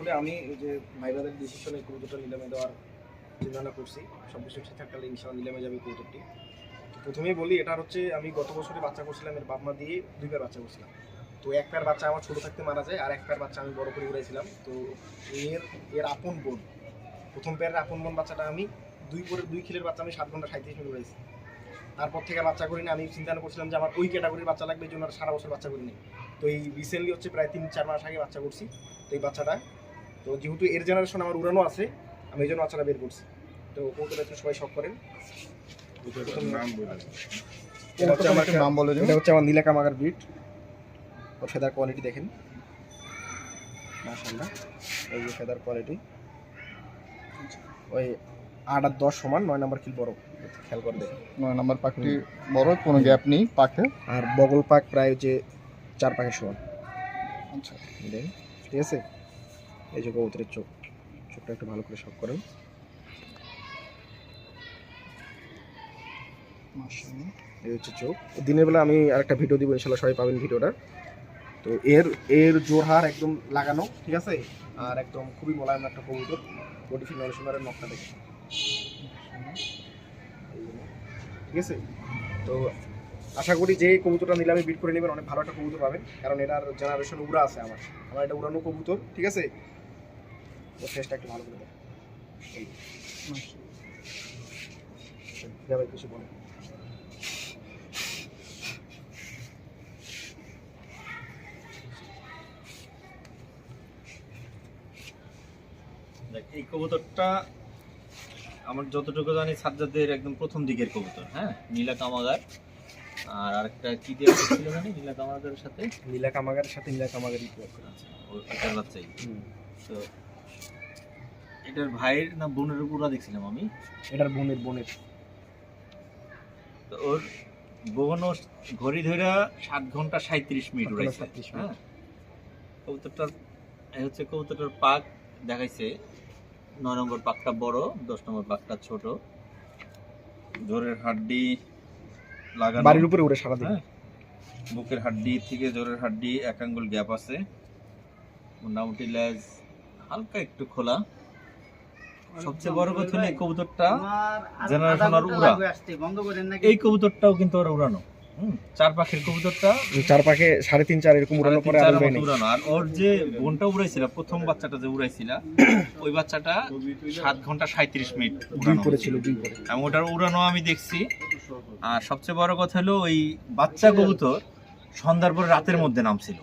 আসলে আমি ওই যে ভাই ব্রাদার ডিসিশনে কবুতরটা নিলামে দেওয়ার চিন্তা করছি, সব কিছু ঠিকঠাক থাকলে ইনশাআল্লাহ নিলামে যাবে কবুতরটি। তো প্রথমেই বলি, এটা হচ্ছে আমি গত বছরে বাচ্চা করছিলাম, এর বাপ মা দিয়ে 2 পেয়ার বাচ্চা করছিলাম। তো এক পেয়ার বাচ্চা আমার ছোটো থাকতে মারা যায়, আর এক পেয়ার বাচ্চা আমি বড় করে উড়াইছিলাম। তো এর আপন বোন, প্রথম পেয়ারের আপন বোন বাচ্চাটা আমি 2 খিলের বাচ্চা আমি 7 ঘন্টা 37 মিনিট উড়াইছি। তারপর থেকে বাচ্চা করিনি। আমি চিন্তা করছিলাম যে আমার ওই ক্যাটাগরির বাচ্চা লাগবে, এই জন্য আর সারা বছর বাচ্চা করিনি। তো এই রিসেন্টলি হচ্ছে প্রায় 3-4 মাস আগে বাচ্চা করছি। তো এই বাচ্চাটা, তো যেহেতু এর জেনারেশন আমার উড়ানো আছে, আমি এই জন্য বাচ্চাটা বের করছি। তো কবুতরটা একটু সবাই শখ করেন। এটা হচ্ছে আমার নীলা কামাগার ব্রিড। ওর ফেদার কোয়ালিটি দেখেন, মাশাআল্লাহ। এই যে ফেদার কোয়ালিটি, ওই 8 আর 10 সমান, 9 নাম্বার কিল বড়, খেয়াল করে দেখেন। 9 নাম্বার পাখি বড়, কোনো গ্যাপ নেই পাখে। আর বগল পাক প্রায় যে 4 পাখের সমান। আচ্ছা, ঠিক আছে। এই যে কবুতরের চোখটা একটু ভালো করে শখ করেন। মাশাআল্লাহ, এই হচ্ছে চোখ। দিনের বেলা আমি আরেকটা ভিডিও দিব, ইনশাআল্লাহ সবাই পাবেন ভিডিওটা। তো এর জোরহার একদম লাগানো, ঠিক আছে। আর একদম খুবই মোলায়েম একটা কবুতর। বডি ফিল নরসিংহের নকটা দেখে, ঠিক আছে। তো আশা করি যে কবুতরটা নিলামে বিট করে নেবেন, অনেক ভালো একটা কবুতর পাবেন, কারণ এটার জেনারেশন উড়া আছে। আমার এটা উড়ানো কবুতর, ঠিক আছে। তো ফেসটা একটু ভালো করে দেখ, এই কিছু বলে। এই কবুতরটা আমার যতটুকু জানি সাজ্জাদের একদম প্রথম দিকের কবুতর, হ্যাঁ, নীলা কামাগার। আর আরেকটা কি দিয়ে ছিল জানি, নীলা কামাগারের সাথে নীলা কামাগারই ওটার বাচ্চাই। তো এটার ভাইয়ের না বোনের উপর দেখছিলাম আমি, এটার বোনের। তো ওর বোন ঘড়ি ধরে 7 ঘন্টা 37 মিনিট উড়াইছে। হ্যাঁ, কবুতরটার পাক দেখাইছে। 9 নম্বর পাকটা বড়, 10 নম্বর পাকটা ছোট। জোরের হাড্ডি লাগানো, বাড়ির উপরে উড়ে সারাদিন। হ্যাঁ, বুকের হাড্ডি থেকে জোরের হাড্ডি 1 আঙ্গুল গ্যাপ আছে। মোটামুটি লেজ হালকা একটু খোলা। সবচেয়ে বড় কথা হলো এই কবুতরটা জেনারেশন আর উড়া। এই কবুতরটাও কিন্তু ওরা উড়ানো। 4 পাখের কবুতরটা 4 পাখে 3.5-4 এরকম উড়ানোর পরে আর উড়ানো। আর ওর যে বোনটা উড়াইছিল, প্রথম বাচ্চাটা যে উড়াইছিল, ওই বাচ্চাটা 7 ঘন্টা 37 মিনিট উড়ানো করেছিল। এবং ওটার উড়ানো আমি দেখছি। আর সবচেয়ে বড় কথা হলো ওই বাচ্চা কবুতর সন্ধ্যার পরে রাতের মধ্যে নামছিল।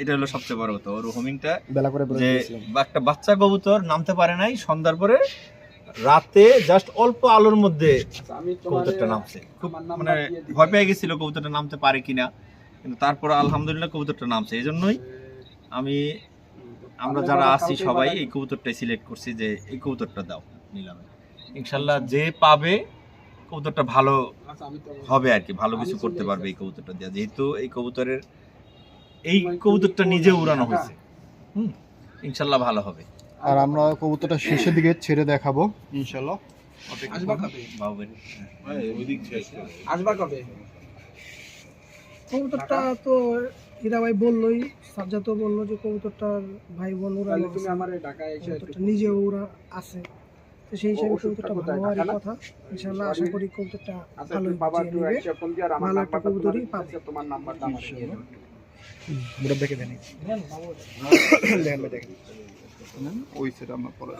এটা হলো সবচেয়ে বড় কথা। ওর হোমিংটা বেলা করে যে একটা বাচ্চা কবুতর নামতে পারে নাই, সন্ধ্যার পরে রাতে জাস্ট অল্প আলোর মধ্যে কবুতরটা নামছে। খুব মানে ভয় পেয়ে গেছিল কবুতরটা নামতে পারে কিনা, কিন্তু তারপর আলহামদুলিল্লাহ কবুতরটা নামছে। এই জন্যই আমরা যারা আছি সবাই এই কবুতরটাই সিলেক্ট করছি যে এই কবুতরটা দাও নিলামে। ইনশাল্লাহ যে পাবে কবুতরটা ভালো হবে আর কি, ভালো কিছু করতে পারবে এই কবুতরটা দিয়ে, যেহেতু এই কবুতরটা নিজে উড়ানো হয়েছে। ইনশাল্লাহ ভালো হবে। আর আমরা কবুতরটা শেষের দিকে ছেড়ে দেখাবো ইনশাআল্লাহ। কবুতরটা তো হীরা ভাই বললোই, সাজ্জাদ তো বললো যে কবুতরটার ভাই বোন ওরা নিজে ওরা আছে। তো সেই হিসাবে কবুতরটা ভালো হওয়ার কথা। ইনশাআল্লাহ আশা করি কবুতরটা ভালো নেবে, ভালো একটা কবুতরই পাবে। মুরব্বিকে দেন, দেখেন ওই সেটা আমরা পরে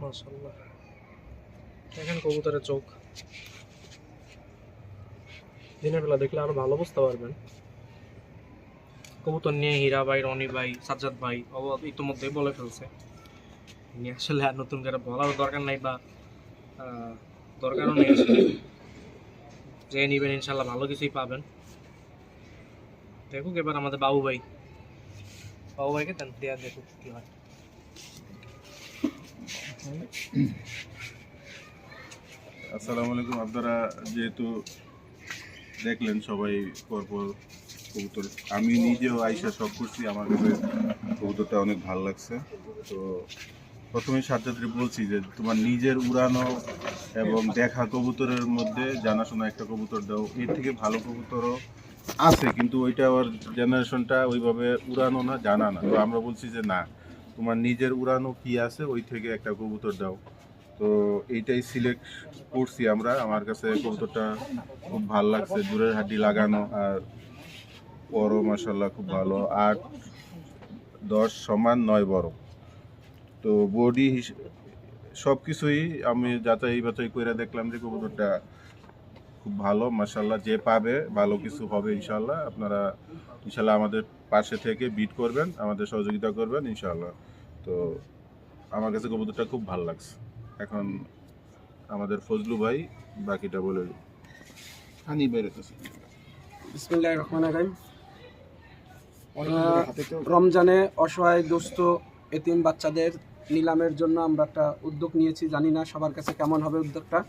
মাশাআল্লাহ, দেখেন কবুতরের চোখ। দিনের বেলা দেখলে আরো ভালো বুঝতে পারবেন। কবুতর নিয়ে হীরা ভাই, রনি ভাই, সাজ্জাদ ভাই ইতিমধ্যে বলে ফেলছে। আসলে আর নতুন করে বলার দরকার নাই, বা দরকারও নেই। যে নিবেন ইনশাল্লাহ ভালো কিছুই পাবেন। দেখুক এবার আমাদের বাবু ভাইকে দেন, দেয়া দেখুক কি হয়। আসসালামু আলাইকুম। আপনারা যেহেতু দেখলেন সবাই পরপর কবুতর, আমি নিজেও আইসা শখ করছি, আমার কাছে কবুতরটা অনেক ভালো লাগছে। তো প্রথমে সাজ্জাদকে বলছি যে তোমার নিজের উড়ানো এবং দেখা কবুতরের মধ্যে জানাশোনা একটা কবুতর দাও, এর থেকে ভালো কবুতরও আছে কিন্তু ওইটা ওর জেনারেশনটা ওইভাবে উড়ানো না, জানা না। তো আমরা বলছি যে না, তোমার নিজের উড়ানো কি আছে ওই থেকে একটা কবুতর দাও। তো এইটাই সিলেক্ট করছি আমরা। আমার কাছে কবুতরটা খুব ভালো লাগছে, জোরের হাড্ডি লাগানো, আর বড় মাশাআল্লাহ খুব ভালো, 8-10 সমান 9 বড়। তো বডি সব কিছুই আমি যাচাই বাছাই করে দেখলাম যে কবুতরটা খুব ভালো মাশাআল্লাহ। যে পাবে ভালো কিছু হবে ইনশাআল্লাহ। আপনারা ইনশাআল্লাহ আমাদের পাশে থেকে বিট করবেন, আমাদের সহযোগিতা করবেন ইনশাআল্লাহ। তো আমার কাছে কবুতরটা খুব ভালো লাগছে। এখন আমাদের ফজলু ভাই বাকিটা বলে হানি বেরোতেছে। বিসমিল্লাহির রহমানির রহিম। রমজানে অসহায় দুস্থ এতিম বাচ্চাদের নিলামের জন্য আমরা একটা উদ্যোগ নিয়েছি। জানি না সবার কাছে কেমন হবে উদ্যোগটা।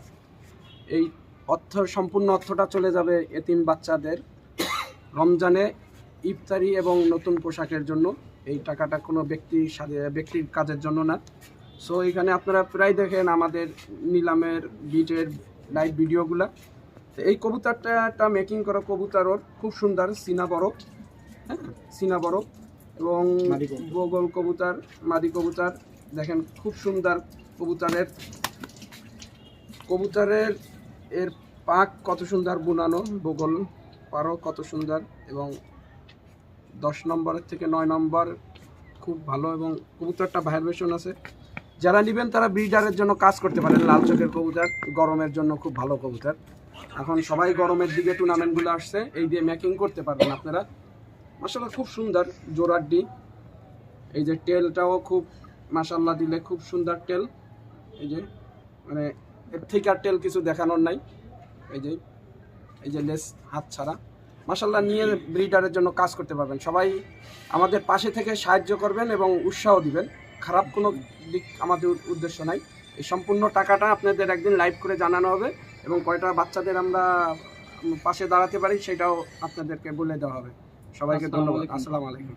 এই সম্পূর্ণ অর্থটা চলে যাবে এতিম বাচ্চাদের রমজানে ইফতারি এবং নতুন পোশাকের জন্য। এই টাকাটা কোনো ব্যক্তির কাজের জন্য না। সো এখানে আপনারা প্রায় দেখেন আমাদের নিলামের বিটের লাইভ ভিডিওগুলা। তো এই কবুতরটা একটা মেকিং করা কবুতর, ওর খুব সুন্দর, সিনা বড়, হ্যাঁ সিনা বড়, এবং বগল কবুতর, মাদি কবুতর দেখেন খুব সুন্দর। কবুতরের এর পাক কত সুন্দর বুনানো, বগল পারও কত সুন্দর, এবং 10 নম্বরের থেকে 9 নম্বর খুব ভালো, এবং কবুতরটা ভাইব্রেশন আছে। যারা নেবেন তারা ব্রিডারের জন্য কাজ করতে পারেন। লাল চোখের কবুতর গরমের জন্য খুব ভালো কবুতর। এখন সবাই গরমের দিকে টুর্নামেন্টগুলো আসছে, এই দিয়ে মেকিং করতে পারবেন আপনারা। মাশাআল্লাহ খুব সুন্দর জোড়াড্ডি। এই যে টেলটাও খুব মাশাআল্লাহ দিলে খুব সুন্দর টেল। এই যে মানে এর থেকে আর টেল কিছু দেখানোর নাই। এই যে লেস হাত ছাড়া মাশাআল্লাহ নিয়ে ব্রিডারের জন্য কাজ করতে পারবেন। সবাই আমাদের পাশে থেকে সাহায্য করবেন এবং উৎসাহ দিবেন। খারাপ কোনো দিক আমাদের উদ্দেশ্য নাই। এই সম্পূর্ণ টাকাটা আপনাদের একদিন লাইভ করে জানানো হবে, এবং কয়টা বাচ্চাদের আমরা পাশে দাঁড়াতে পারি সেটাও আপনাদেরকে বলে দেওয়া হবে। সবাইকে ধন্যবাদ। আসসালামু আলাইকুম।